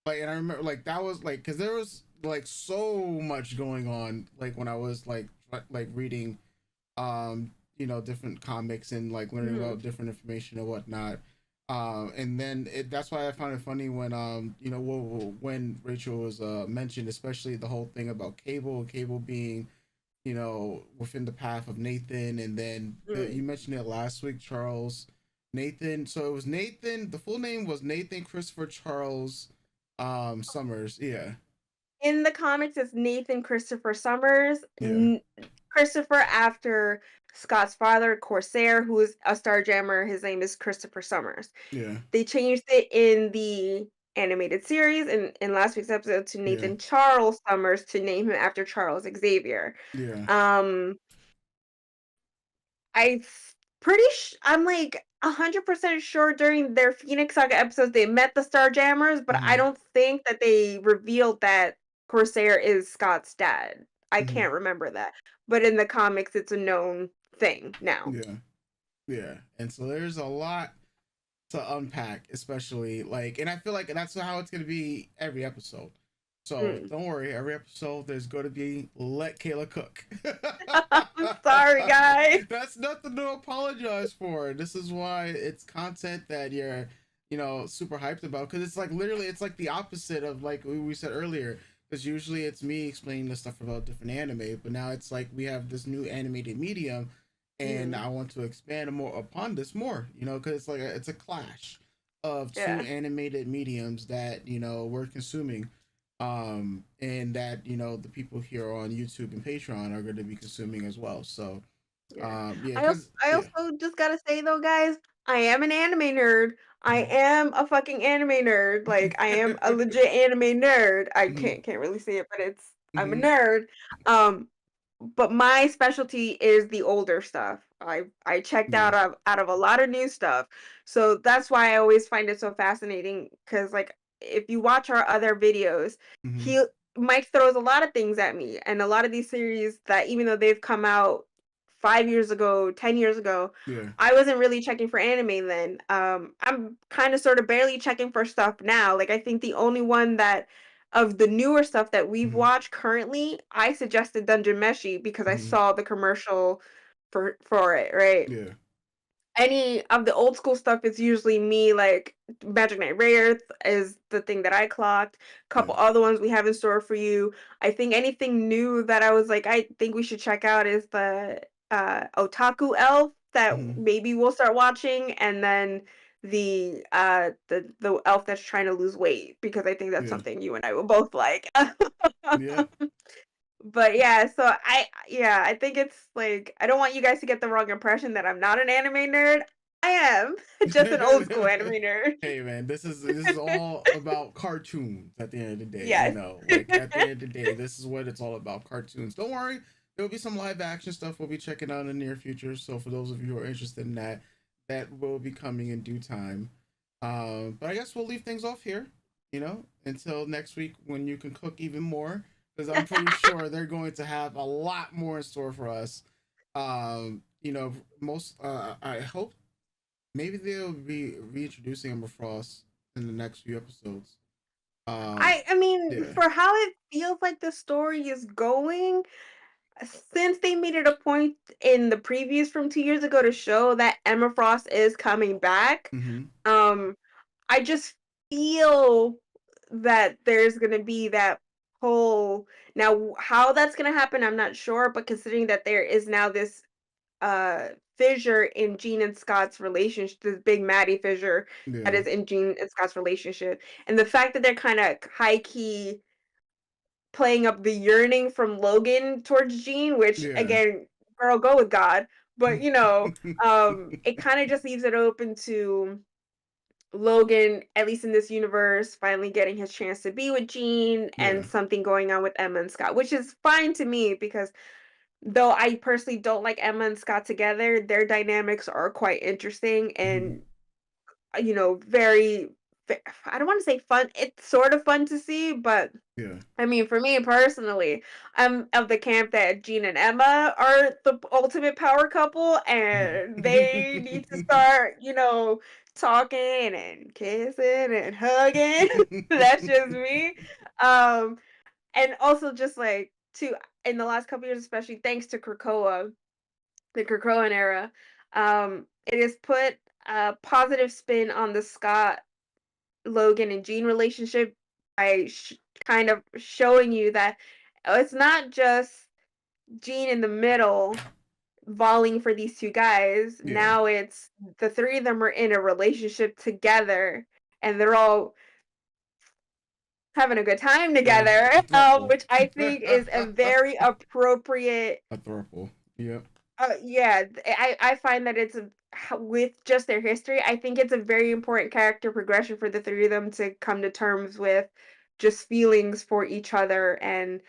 Like, and I remember like that was like because there was like so much going on like when I was like reading different comics and like learning Mhm. about different information and whatnot. And then that's why I found it funny when when Rachel was mentioned, especially the whole thing about Cable being within the path of Nathan, and then Mm. you mentioned it last week, Charles Nathan. So it was Nathan. The full name was Nathan Christopher Charles Summers. Yeah, In the comics, it's Nathan Christopher Summers. yeah, Christopher after Scott's father, Corsair, who is a Starjammer. His name is Christopher Summers. yeah, They changed it in the animated series in last week's episode to yeah, Nathan Charles Summers to name him after Charles Xavier. yeah. Um, I pretty I'm like 100% sure during their Phoenix Saga episodes they met the Starjammers, but I Mm-hmm, don't think that they revealed that Corsair is Scott's dad. I mm-hmm, can't remember that. But in the comics it's a known thing now. yeah, yeah. And so there's a lot to unpack, especially like, and I feel like that's how it's gonna be every episode. So Mm. don't worry, every episode there's gonna be let Kayla cook. I'm sorry, guys. That's nothing to apologize for. This is why it's content that you're, super hyped about because it's like literally it's like the opposite of like we said earlier. Because usually it's me explaining the stuff about different anime, but now it's like we have this new animated medium and Mhm. I want to expand more upon this more, because it's like it's a clash of two Yeah. animated mediums that we're consuming, and that the people here on YouTube and Patreon are going to be consuming as well. So, Yeah. yeah, I also because I yeah, also just gotta say though, guys, I am an anime nerd. I am a fucking anime nerd. Like I am a legit anime nerd. I hmm can't really say it, but I'm a hmm nerd. Um, but my specialty is the older stuff. I checked yeah, out of a lot of new stuff. So that's why I always find it so fascinating because like if you watch our other videos, hmm he Mike throws a lot of things at me and a lot of these series that even though they've come out 5 years ago, 10 years ago, yeah, I wasn't really checking for anime then. I'm kind of sort of barely checking for stuff now. Like I think the only one that of the newer stuff that we've hmm watched currently, I suggested Dungeon Meshi because I hmm saw the commercial for it, right? yeah, Any of the old school stuff is usually me like Magic Knight Rayearth is the thing that I clocked. yeah, Couple other ones we have in store for you. I think anything new that I was like, I think we should check out is the Otaku Elf that hmm maybe we'll start watching, and then the elf that's trying to lose weight because I think that's yeah, something you and I will both like. yeah. But yeah, so I think it's like I don't want you guys to get the wrong impression that I'm not an anime nerd. I am just an old school anime nerd. Hey man, this is all about cartoons at the end of the day. Yes. Like at the end of the day, this is what it's all about. Cartoons. Don't worry, there'll be some live action stuff we'll be checking out in the near future. So for those of you who are interested in that, that will be coming in due time. But I guess we'll leave things off here. Until next week when you can cook even more, because I'm pretty sure they're going to have a lot more in store for us. Most I hope maybe they'll be reintroducing Emma Frost in the next few episodes. I mean, Yeah. for how it feels like the story is going, since they made it a point in the previews from 2 years ago to show that Emma Frost is coming back, Mm-hmm. um, I just feel that there's gonna be that whole now how that's gonna happen, I'm not sure, but considering that there is now this fissure in Jean and Scott's relationship, this big Maddie fissure that Yeah. is in Jean and Scott's relationship, and the fact that they're kind of high key playing up the yearning from Logan towards Jean, which Yeah. again, girl, go with God. But it kind of just leaves it open to Logan, at least in this universe, finally getting his chance to be with Jean and yeah. something going on with Emma and Scott, which is fine to me because though I personally don't like Emma and Scott together, their dynamics are quite interesting Mm-hmm. and very I don't want to say fun. It's sort of fun to see, but Yeah. I mean, for me personally, I'm of the camp that Jean and Emma are the ultimate power couple, and they need to start, talking and kissing and hugging. That's just me. Um, and also just like to in the last couple years, especially thanks to Krakoa, the Krakoan era, it has put a positive spin on the Scott, Logan, and Jean relationship by kind of showing you that it's not just Jean in the middle falling for these two guys. Yeah. Now it's the three of them are in a relationship together, and they're all having a good time Yeah. together, A thruple. which I think is a very appropriate. A thruple. Yep. Yeah, I find that with just their history, I think it's a very important character progression for the three of them to come to terms with just feelings for each other and,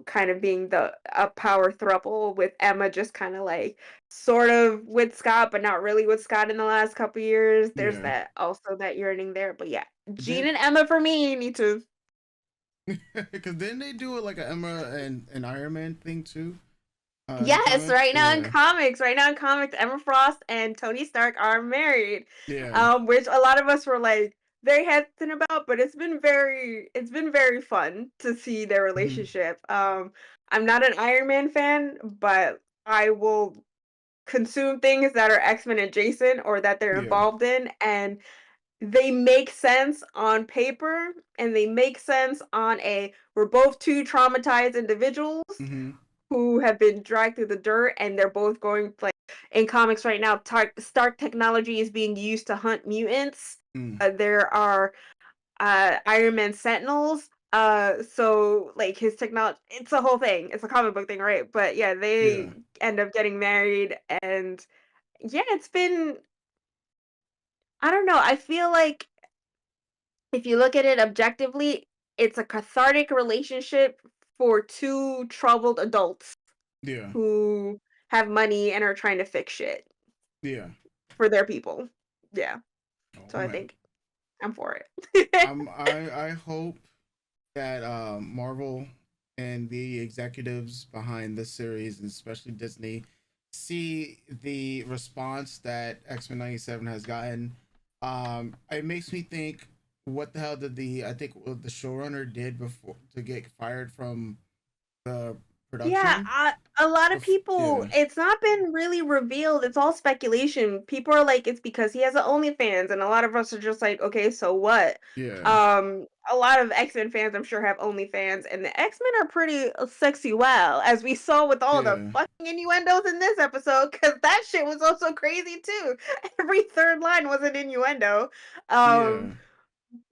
kind of being the a power throuple with Emma just kind of like sort of with Scott, but not really with Scott in the last couple years. There's Yeah. that also that yearning there. But yeah, Jean Then and Emma for me need to. because then they do it like a Emma and an Iron Man thing too. In the Yes, comics. Yeah. right now in comics, Emma Frost and Tony Stark are married, Yeah. which a lot of us were like very hesitant about, but it's been very fun to see their Hmm. relationship. I'm not an Iron Man fan, but I will consume things that are X-Men adjacent or that they're Yeah. involved in, and they make sense on paper, and they make sense on a we're both two traumatized individuals Hmm. who have been dragged through the dirt, and they're both going like in comics right now. Stark technology is being used to hunt mutants. Mm. There are Iron Man Sentinels. So like his technology, it's a whole thing. It's a comic book thing, right? But yeah, they Yeah. end up getting married, and yeah, it's been. I don't know. I feel like if you look at it objectively, it's a cathartic relationship for two troubled adults Yeah. who have money and are trying to fix shit Yeah. for their people. Yeah. Oh So I man. think I'm for it. I hope that Marvel and the executives behind this series, and especially Disney, see the response that X-Men 97 has gotten. It makes me think, what the hell did I think what the showrunner did before to get fired from the Yeah, production? a lot of people, Yeah. it's not been really revealed. It's all speculation. People are like, it's because he has an OnlyFans, and a lot of us are just like, okay, so what? Yeah. A lot of X-Men fans, I'm sure, have OnlyFans, and the X-Men are pretty sexy. Well, as we saw with all the Yeah. fucking innuendos in this episode, because that shit was also crazy too. Every third line was an innuendo. Um, Yeah. and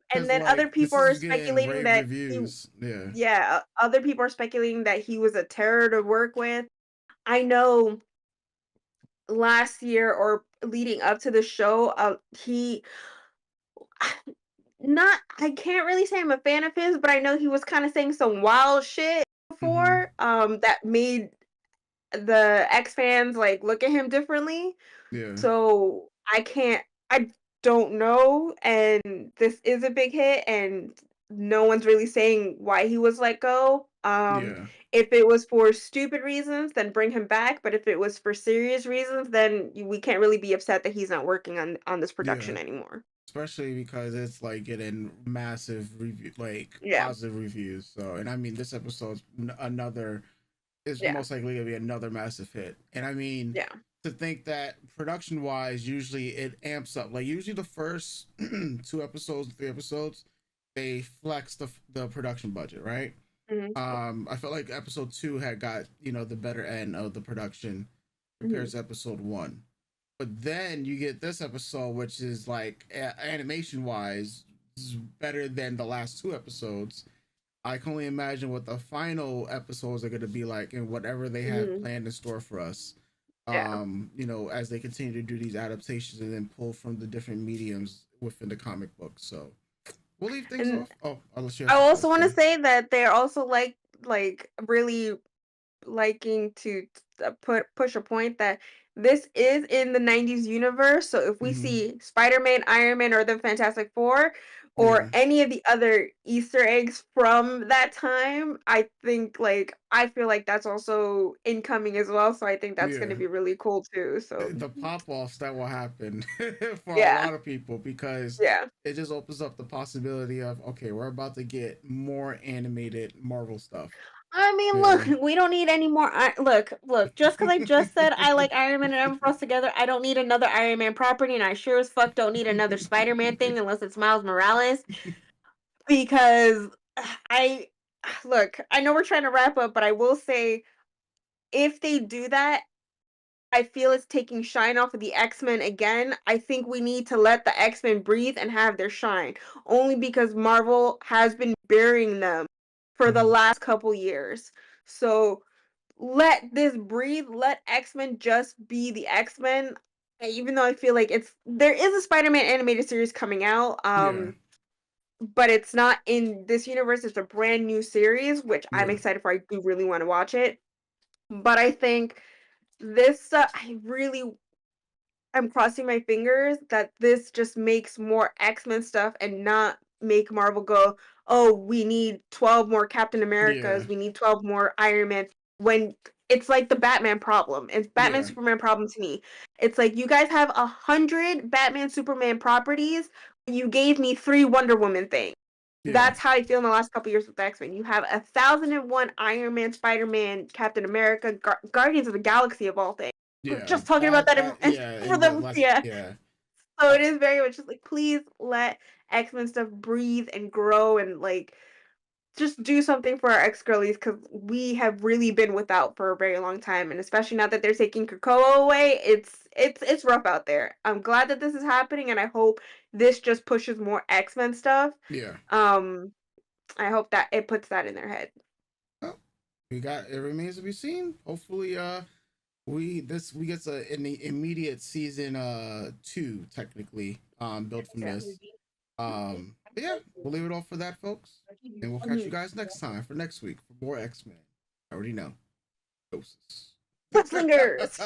Because then like other this people are is getting speculating rave that he reviews. Yeah. yeah, other people are speculating that he was a terror to work with. I know last year or leading up to the show, he not I can't really say I'm a fan of his, but I know he was kind of saying some wild shit Mm-hmm. before, that made the X fans like look at him differently. Yeah. So I don't know, and this is a big hit, and no one's really saying why he was let go. Yeah. If it was for stupid reasons, then bring him back. But if it was for serious reasons, then we can't really be upset that he's not working on this Yeah. production anymore. Especially because it's like getting massive review, like Yeah, positive reviews. So, and I mean, this episode's another is yeah, most likely gonna be another massive hit. And I mean, yeah. to think that production wise, usually it amps up. Like usually the first 2 episodes, 3 episodes, they flex the production budget, right? Hmm. I felt like episode 2 had got the better end of the production compared Hmm. to episode 1. But then you get this episode, which is like animation wise, is better than the last 2 episodes. I can only imagine what the final episodes are going to be like, and whatever they have Hmm. planned in store for us. Yeah. As they continue to do these adaptations and then pull from the different mediums within the comic book. So we'll leave things And off. Oh, unless you have I something else also to want to say. say that they're also like really liking to push a point that this is in the 90s universe. So if we see Spider-Man, Iron Man, or the Fantastic Four, or Yeah. any of the other Easter eggs from that time, I think I feel like that's also incoming as well. So I think that's going Yeah. to be really cool too. So The pop-offs that will happen for a yeah, lot of people, because yeah. it just opens up the possibility of, okay, we're about to get more animated Marvel stuff. I mean, Yeah. look, we don't need any more. Look. Just because I just said I like Iron Man and Emma Frost together, I don't need another Iron Man property, and I sure as fuck don't need another Spider-Man thing unless it's Miles Morales. Because I look, I know we're trying to wrap up, but I will say if they do that, I feel it's taking shine off of the X-Men again. I think we need to let the X-Men breathe and have their shine. Only because Marvel has been burying them for the Mhm. last couple years. So let this breathe. Let X-Men just be the X-Men. Even though I feel like there is a Spider-Man animated series coming out. Yeah. But it's not in this universe. It's a brand new series, which I'm Yeah. excited for. I do really want to watch it. But I think this, I really I'm crossing my fingers that this just makes more X-Men stuff and not make Marvel go, "Oh, we need 12 more Captain Yeah. Americas, we need 12 more Iron Man," when it's like the Batman problem. It's Batman Yeah. Superman problem to me. It's like you guys have 100 Batman Superman properties, you gave me 3 Wonder Woman things. Yeah. That's how I feel in the last couple years with X-Men. You have 1,001 Iron Man, Spider-Man, Captain America, Guardians of the Galaxy of all things. We're Yeah. just talking about that Yeah. for In the them, last, yeah. yeah. So Uh, it is very much just like, please let X-Men stuff breathe and grow and just do something for our ex-girlies because we have really been without for a very long time, and especially now that they're taking Krakoa away, it's rough out there. I'm glad that this is happening, and I hope this just pushes more X-Men stuff. yeah. Um, I hope that it puts that in their head. Well, we got it remains to be seen. Hopefully, we get an immediate season 2 technically built from Yeah. this. But yeah, we'll leave it off for that, folks, and we'll catch you guys next time for next week for more X-Men. I already know. Doses. Slingers.